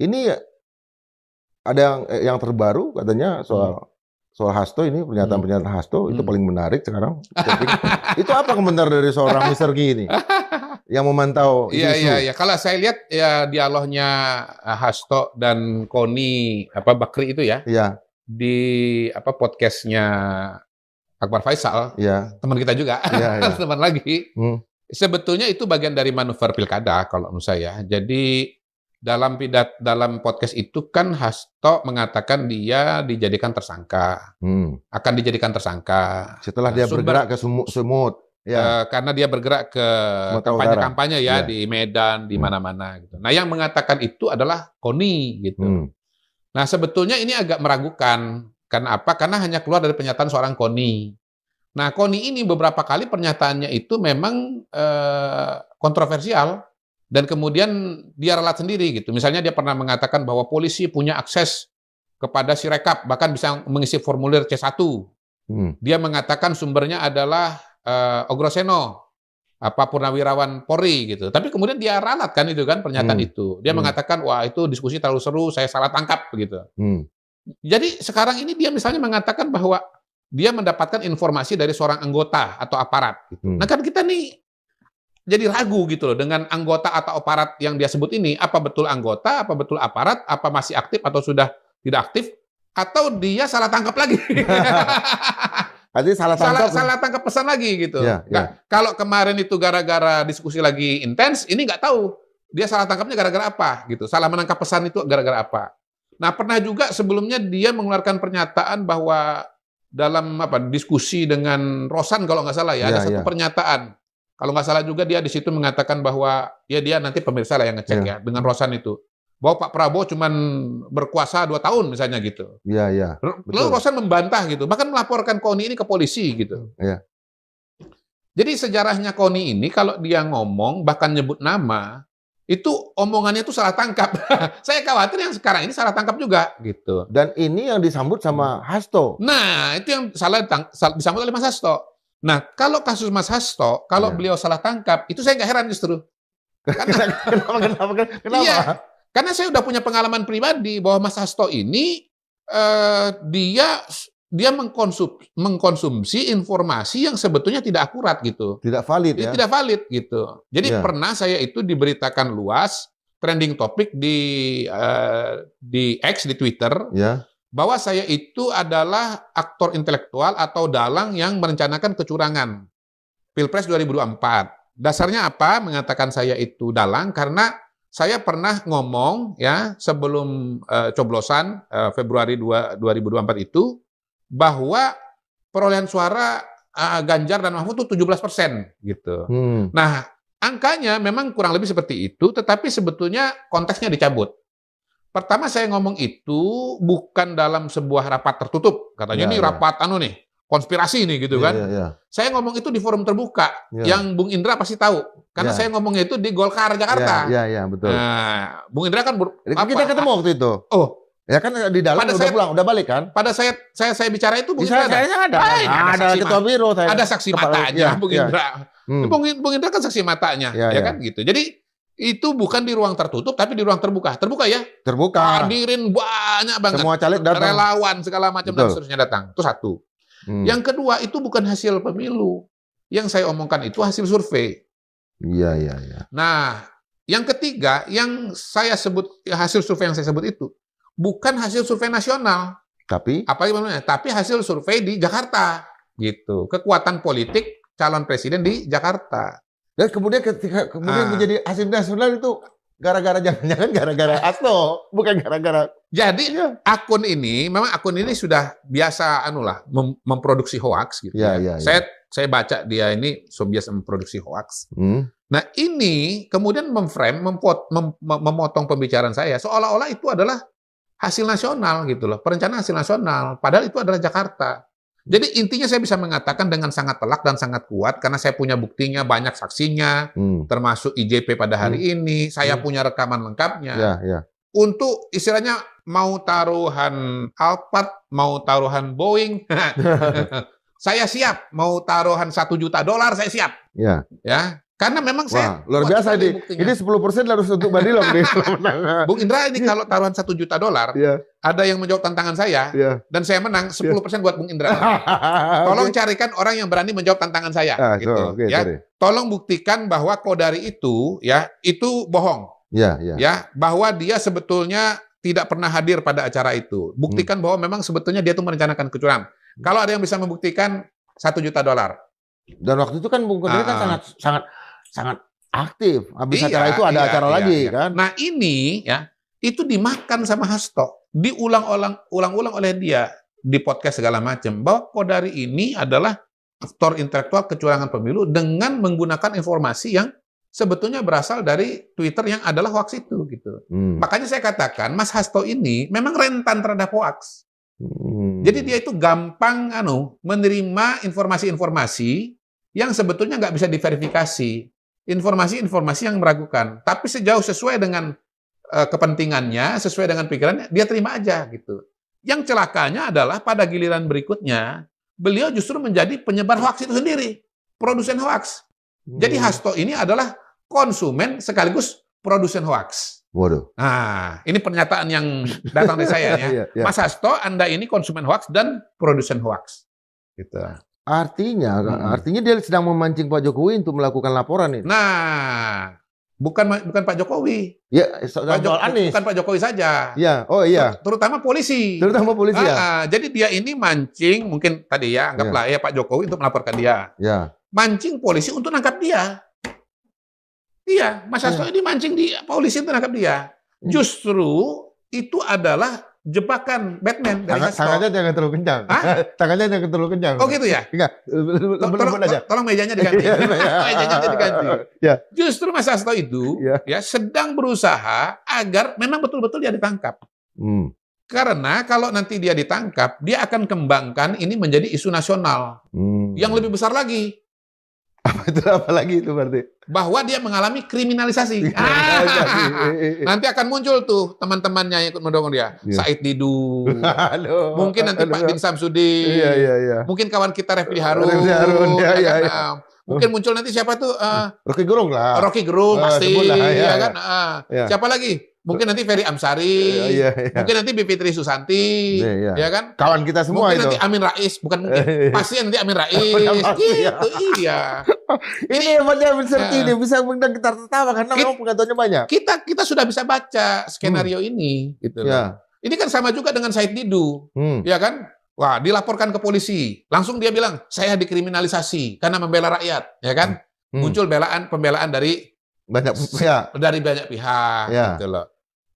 Ini ada yang terbaru katanya soal Hasto ini, pernyataan Hasto itu paling menarik sekarang. Itu apa komentar dari seorang Mr. G ini yang memantau isu-isu? Iya. Kalau saya lihat ya dialognya Hasto dan Koni Bakri itu ya. Iya. Di podcastnya Akbar Faisal, teman kita juga, teman lagi. Sebetulnya itu bagian dari manuver pilkada kalau menurut saya. Jadi dalam podcast itu kan Hasto mengatakan dia dijadikan tersangka, akan dijadikan tersangka. Setelah dia bergerak ke Sumut, karena dia bergerak ke kampanye-kampanye di Medan, di mana-mana. Gitu. Nah, yang mengatakan itu adalah Koni, gitu. Nah, sebetulnya ini agak meragukan. Karena apa? Karena hanya keluar dari pernyataan seorang Koni. Nah, Koni ini beberapa kali pernyataannya itu memang kontroversial. Dan kemudian dia ralat sendiri gitu. Misalnya dia pernah mengatakan bahwa polisi punya akses kepada Sirekap, bahkan bisa mengisi formulir C1. Dia mengatakan sumbernya adalah Ogroseno, Purnawirawan Polri gitu. Tapi kemudian dia ralat kan itu kan pernyataan itu. Dia mengatakan wah itu diskusi terlalu seru, saya salah tangkap begitu. Jadi sekarang ini dia misalnya mengatakan bahwa dia mendapatkan informasi dari seorang anggota atau aparat. Gitu. Nah kan kita nih jadi ragu gitu loh dengan anggota atau aparat yang dia sebut ini, apa betul anggota, apa betul aparat, apa masih aktif atau sudah tidak aktif, atau dia salah tangkap lagi. Artinya salah tangkap pesan lagi gitu. Kalau kemarin itu gara-gara diskusi lagi intens, ini nggak tahu dia salah tangkapnya gara-gara apa gitu. Salah menangkap pesan itu gara-gara apa. Nah pernah juga sebelumnya dia mengeluarkan pernyataan bahwa dalam diskusi dengan Rosan kalau nggak salah ada satu pernyataan. Kalau nggak salah juga dia di situ mengatakan bahwa ya dia nanti pemirsa lah yang ngecek ya dengan Rosan itu bahwa Pak Prabowo cuman berkuasa 2 tahun misalnya gitu. Iya. Lalu Rosan membantah gitu, bahkan melaporkan Koni ini ke polisi gitu. Iya. Jadi sejarahnya Koni ini kalau dia ngomong bahkan nyebut nama itu omongannya itu salah tangkap. Saya khawatir yang sekarang ini salah tangkap juga gitu. Dan ini yang disambut sama Hasto. Nah itu yang disambut oleh Mas Hasto. Nah, kalau kasus Mas Hasto, kalau beliau salah tangkap, itu saya nggak heran justru. Kenapa? Iya, karena saya udah punya pengalaman pribadi bahwa Mas Hasto ini dia mengkonsumsi informasi yang sebetulnya tidak akurat gitu. Tidak valid ya? Tidak valid gitu. Jadi pernah saya itu diberitakan luas, trending topik di X, di Twitter, bahwa saya itu adalah aktor intelektual atau dalang yang merencanakan kecurangan Pilpres 2024. Dasarnya apa? Mengatakan saya itu dalang karena saya pernah ngomong ya sebelum coblosan Februari 2024 itu bahwa perolehan suara Ganjar dan Mahfud itu 17% gitu. Nah, angkanya memang kurang lebih seperti itu, tetapi sebetulnya konteksnya dicabut. Pertama saya ngomong itu bukan dalam sebuah rapat tertutup. Katanya ini rapat konspirasi nih gitu kan. Saya ngomong itu di forum terbuka yang Bung Indra pasti tahu. Karena saya ngomongnya itu di Golkar Jakarta. Iya, betul. Nah, Bung Indra kan kita ketemu waktu itu. Oh, ya kan di dalam udah balik kan? Pada saya bicara itu Bung Indra ada ketua biro saya. Ada saksi matanya Bung Indra. Bung Indra kan saksi matanya, ya kan gitu. Jadi itu bukan di ruang tertutup, tapi di ruang terbuka. Terbuka ya? Terbuka. Hadirin banyak banget. Semua caleg datang. Relawan segala macam dan seterusnya datang. Itu satu. Yang kedua, itu bukan hasil pemilu. Yang saya omongkan itu hasil survei. Iya. Nah, yang ketiga, yang saya sebut, hasil survei yang saya sebut itu, bukan hasil survei nasional. Tapi hasil survei di Jakarta. Gitu. Kekuatan politik calon presiden di Jakarta. Dan kemudian menjadi hasil nasional itu jangan-jangan gara-gara Hasto, bukan gara-gara. Jadi akun ini sudah biasa memproduksi hoax gitu. Saya baca dia ini biasa memproduksi hoax. Nah, ini kemudian memotong pembicaraan saya seolah-olah itu adalah hasil nasional gitu loh, perencanaan hasil nasional, padahal itu adalah Jakarta. Jadi intinya saya bisa mengatakan dengan sangat telak dan sangat kuat karena saya punya buktinya, banyak saksinya, termasuk IJP pada hari ini, saya punya rekaman lengkapnya. Untuk istilahnya mau taruhan Alphard, mau taruhan Boeing, saya siap. Mau taruhan $1 juta, saya siap. Ya, Karena memang Wah, luar biasa ini. Ini 10% harus untuk Badilong nih. Bung Indra, ini kalau taruhan $1 juta, ada yang menjawab tantangan saya, dan saya menang 10% buat Bung Indra. Tolong carikan orang yang berani menjawab tantangan saya. Gitu, ya. Tolong buktikan bahwa Kodari itu, ya, itu bohong. Ya, bahwa dia sebetulnya tidak pernah hadir pada acara itu. Buktikan bahwa memang sebetulnya dia itu merencanakan kecurangan. Kalau ada yang bisa membuktikan $1 juta. Dan waktu itu kan Bung Kodari kan sangat aktif. Habis acara itu ada acara lagi kan. Nah ini ya itu dimakan sama Hasto, diulang-ulang oleh dia di podcast segala macam bahwa Kodari ini adalah aktor intelektual kecurangan pemilu dengan menggunakan informasi yang sebetulnya berasal dari Twitter yang adalah hoax itu gitu. Makanya saya katakan Mas Hasto ini memang rentan terhadap hoax. Jadi dia itu gampang menerima informasi-informasi yang sebetulnya nggak bisa diverifikasi. Informasi-informasi yang meragukan, tapi sejauh sesuai dengan kepentingannya, sesuai dengan pikirannya, dia terima aja gitu. Yang celakanya adalah pada giliran berikutnya, beliau justru menjadi penyebar hoaks itu sendiri, produsen hoaks. Jadi Hasto ini adalah konsumen sekaligus produsen hoaks. Waduh. Nah, ini pernyataan yang datang dari saya ya. Mas Hasto, Anda ini konsumen hoaks dan produsen hoaks. Gitu. Artinya dia sedang memancing Pak Jokowi untuk melakukan laporan ini. Nah, bukan Pak Jokowi. Ya, bukan Pak Jokowi saja. Ya, Terutama polisi. Ya. Jadi dia ini mancing, mungkin tadi ya, anggaplah ya Pak Jokowi untuk melaporkan dia. Ya. Mancing polisi untuk nangkap dia. Iya, Mas Hasto ini mancing di polisi untuk nangkap dia. Justru itu adalah jebakan Batman dari Hasto. Tangannya jangan terlalu kencang. Tangannya jangan terlalu kencang. Oh gitu ya? Enggak. Tolong mejanya diganti. Mejanya diganti. Ya. Justru Mas Hasto itu ya sedang berusaha agar memang betul-betul dia ditangkap. Karena kalau nanti dia ditangkap, dia akan kembangkan ini menjadi isu nasional. Yang lebih besar lagi. Apa lagi itu berarti? Bahwa dia mengalami kriminalisasi. Nanti akan muncul tuh teman-temannya yang ikut mendukung dia. Said Didu. Mungkin nanti Pak Din Samsudin. Mungkin kawan kita Refli Harun. Mungkin muncul nanti siapa tuh? Rocky Gerung lah. Rocky Gerung pasti. Kan? Siapa lagi? Mungkin nanti Ferry Amsari, mungkin nanti Bivitri Susanti, ya kan? Kawan kita semua mungkin itu. Nanti Amin Rais, bukan mungkin. Pasti nanti Amin Rais. Gitu, iya. Ini hebatnya Serki ini bisa mengundang kita tertawa karena memang pengetahuannya banyak. Kita sudah bisa baca skenario ini, gitu. Ini kan sama juga dengan Said Didu, ya kan? Wah, dilaporkan ke polisi, langsung dia bilang saya dikriminalisasi karena membela rakyat, ya kan? Muncul pembelaan dari banyak pihak, gitu loh.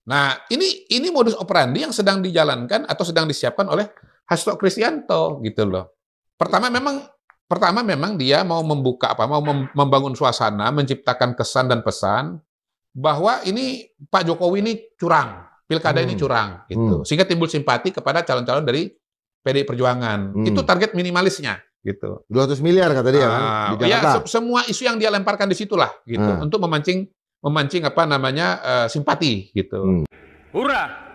Nah, ini modus operandi yang sedang dijalankan atau sedang disiapkan oleh Hasto Kristianto gitu loh. Pertama memang dia mau membuka mau membangun suasana, menciptakan kesan dan pesan bahwa ini Pak Jokowi ini curang, pilkada ini curang gitu. Sehingga timbul simpati kepada calon-calon dari PDI Perjuangan. Itu target minimalisnya gitu. 200 miliar kata dia kan di Jakarta. Ya, semua isu yang dia lemparkan di situlah gitu untuk memancing simpati gitu. Hurrah!